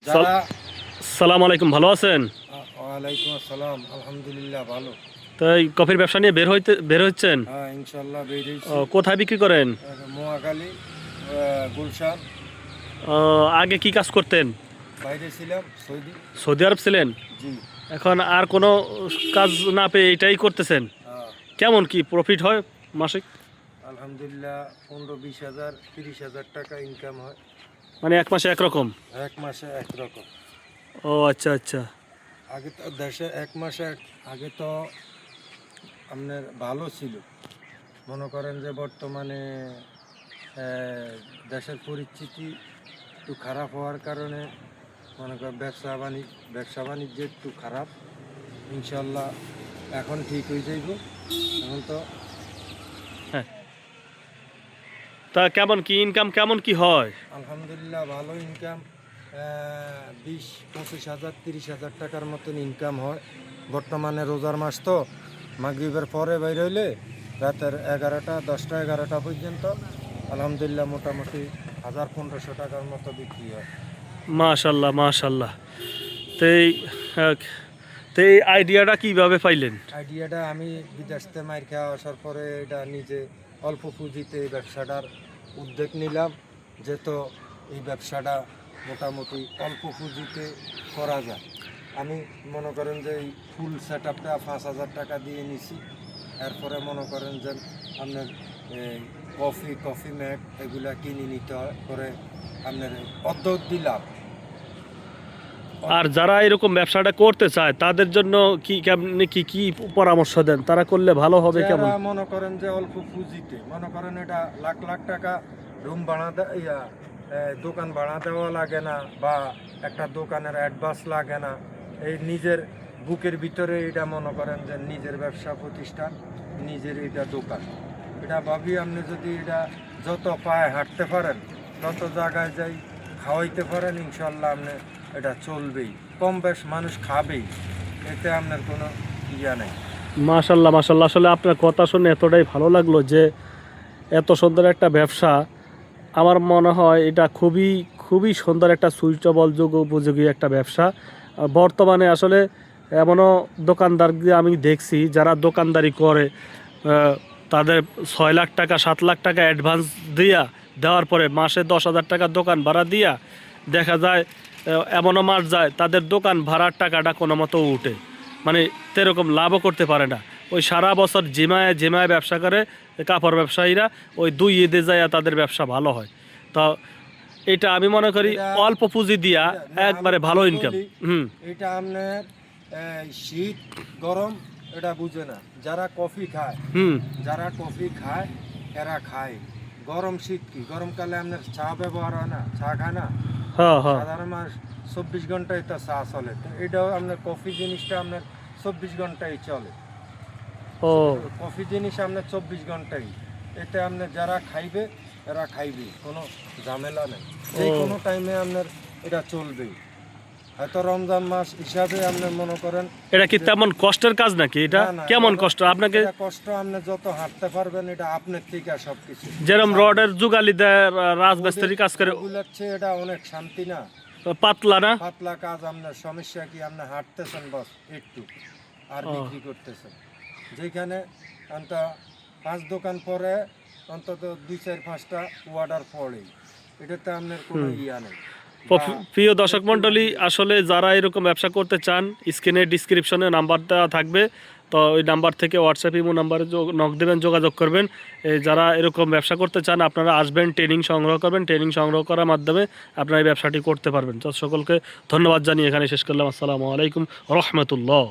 যারা সালাম আলাইকুম, ভালো আছেন? ওয়ালাইকুম আসসালাম, আলহামদুলিল্লাহ ভালো। তাই কফির ব্যবসা নিয়ে বের হচ্ছেন? হ্যাঁ, ইনশাল্লাহ বেরিয়েছি। কোথায় বিক্রি করেন? মোয়াখালী, গুলশান। আগে কি কাজ করতেন? বাইরে ছিলাম, সৌদি। সৌদি আরব ছিলেন? জি। এখন আর কোনো কাজ না পেয়ে এটাই করতেছেন? হ্যাঁ, কেমন কি প্রফিট হয় মাসিক? আলহামদুলিল্লাহ 15-20 হাজার 30 হাজার টাকা ইনকাম হয়। মানে এক মাসে একরকম? এক মাসে একরকম। ও আচ্ছা আচ্ছা। আগে তো দেশে এক মাসে আগে তো আপনার ভালো ছিল। মনে করেন যে বর্তমানে দেশের পরিস্থিতি একটু খারাপ হওয়ার কারণে মনে করেন ব্যবসা বাণিজ্য একটু খারাপ। ইনশাল্লাহ এখন ঠিক হয়ে যাইব। এখন তো হ্যাঁ, তা কেমন কি ইনকাম কেমন কি হয়? আলহামদুলিল্লাহ ভালো ইনকাম। 20-25 হাজার 30 হাজার টাকার মতন ইনকাম হয়। বর্তমানে রোজার মাস তো, মাগরিবের পরে বাইর হইলে রাতের 11টা 10টা 11টা পর্যন্ত আলহামদুলিল্লাহ মোটামুটি 1000-1500 টাকার মতো বিক্রি হয়। মাশাল্লাহ মাশাল্লাহ। তো এই আহ, তো এই আইডিয়াটা কিভাবে পাইলেন? আইডিয়াটা আমি বিদেশ থেকে মাইর খাওয়া আসার পরে এটা নিজে অল্প পুঁজিতে এই ব্যবসাটার উদ্যোগ নিলাম, যেহেতু এই ব্যবসাটা মোটামুটি অল্প পুঁজিতে করা যায়। আমি মনে করেন যে এই ফুল সেট আপটা 5,000 টাকা দিয়ে নিছি। এরপরে মনে করেন যে আপনার কফি ম্যাট এগুলা কিনে নিতে হয়, করে আপনার অর্ধেক দিলাম। আর যারা এরকম ব্যবসাটা করতে চায় তাদের জন্য কি কেমনি কি পরামর্শ দেন, তারা করলে ভালো হবে কেমন? যারা মনে করেন যে অল্প পুঁজিতে, মনে করেন এটা লাখ লাখ টাকা রুম ভাড়া দোকান ভাড়া দেওয়া লাগে না, বা একটা দোকানের অ্যাডভান্স লাগে না। এই নিজের বুকের ভিতরে এটা মনে করেন যে নিজের ব্যবসা প্রতিষ্ঠান, নিজের এটা দোকান। এটা ভাবি আপনি যদি এটা যত পায়ে হাঁটতে পারেন, তত জায়গায় যাই খাওয়াইতে পারেন, ইনশাল্লাহ আপনি এটা চলবেই, কম বেশ মানুষ খাবেই, এতে আপনার কোনো ইয়া নেই। মাশাল্লাহ মাশাল্লাহ, আসলে আপনার কথা শুনে এতটাই ভালো লাগলো যে এত সুন্দর একটা ব্যবসা। আমার মনে হয় এটা খুবই খুবই সুন্দর একটা সুইটেবল যোগ্য উপযোগী একটা ব্যবসা। বর্তমানে আসলে এমনও দোকানদার আমি দেখছি যারা দোকানদারি করে, তাদের 6 লাখ টাকা 7 লাখ টাকা অ্যাডভান্স দেওয়ার পরে মাসে 10,000 টাকা দোকান ভাড়া দিয়া দেখা যায় এমনও মাস যায় তাদের দোকান ভাড়ার টাকাটা কোনো মতো উঠে, মানে সেরকম লাভও করতে পারে না। ওই সারা বছর জিমায় ব্যবসা করে কাপড় ব্যবসায়ীরা, ওই 2 ঈদে যায় তাদের ব্যবসা ভালো হয়। তো এটা আমি মনে করি অল্প পুঁজি দিয়া একবারে ভালো ইনকাম। এটা আপনার শীত গরম এটা বুঝে না। যারা কফি খায় এরা খায়। গরম শীত কি, গরমকালে আপনার চা ব্যবহার হয় না, চা খায় না। সাধারণ মানুষ 24 ঘন্টায় তো চা চলে, তো এটাও আপনার কফি জিনিসটা আপনার 24 ঘন্টায় চলে। কফি জিনিস আপনার 24 ঘন্টাই। এতে আপনার যারা খাইবে এরা খাইবে, কোনো ঝামেলা নেই। যে কোনো টাইমে আপনার এটা চলবে। হয়তো রমজান মাস হিসাবে আপনার মনে করেন এটা কি তেমন কষ্টের কাজ নাকি? এটা কেমন কষ্ট আপনাকে? কষ্ট আপনি যত হাঁটতে পারবেন, এটা আপনার থেকে সবকিছু। যেরকম রডের যুগালি দেয় রাজমিস্ত্রি কাজ করে, ওগুলাচ্ছে এটা অনেক শান্তি না, পাতলা না পাতলা কাজ। আপনার সমস্যা কি, আপনি হাঁটতেছেন বস একটু আর বিক্রি করতেছেন। যেখানে অন্তত 5 দোকান পরে অন্তত 2-4-5টা অর্ডার পড়ে, এটাতে আপনার কোনো ইয়া নেই। প্রিয় দর্শক মণ্ডলী, আসলে যারা এরকম ব্যবসা করতে চান, স্ক্রিনে ডিসক্রিপশনে নাম্বার দেওয়া থাকবে, তো ওই নাম্বার থেকে হোয়াটসঅ্যাপ ইমো নাম্বারে নক দেবেন, যোগাযোগ করবেন। যারা এরকম ব্যবসা করতে চান আপনারা আসবেন, ট্রেনিং সংগ্রহ করবেন, ট্রেনিং সংগ্রহ করার মাধ্যমে আপনারা এই ব্যবসাটি করতে পারবেন। তো সকলকে ধন্যবাদ জানিয়ে এখানে শেষ করলাম। আসসালামু আলাইকুম রহমতুল্লাহ।